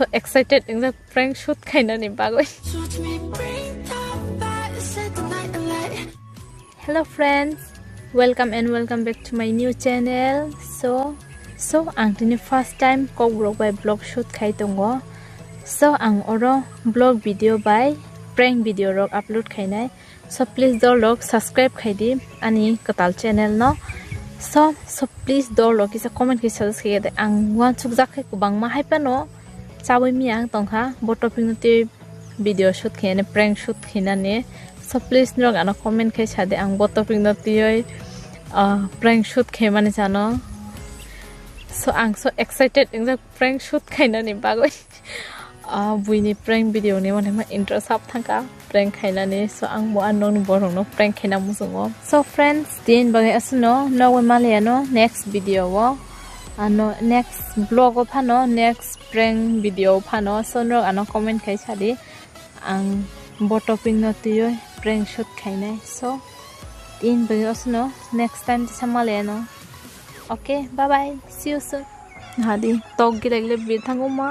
so excited in the prank shoot kinda ni bagoi. Hello friends, welcome and welcome back to my new channel. So ang tini first time kok vlog by vlog shoot khai tongo. So ang oro vlog video by prank video rok upload khai nai. So please do log subscribe khai di ani katal channel no. So please do log isa comment ki suggest khai de ang wan chuk jak khai kubang ma hai pa no. Chawi mi ang tong ha boto pingti video shoot khai ne prank shoot khai na ne. So please log ana comment khai chade ang boto pingti prank shoot khai mane jano. So I'm so excited in the prank shoot kinda ni bagoi. We need prank video ni one my interest up thangka prank kinda ni so ang mo anon borong no prank kinda musungo. So friends din bagai asno no we maliano next video wo ano next vlog o phano next prank video phano so no ano comment khai chadi ang boto ping no tiyo prank shoot khainai so din bagai asno next time samaliano. Okay, bye bye. See you soon. Hadi, tog gila gila bithang uma.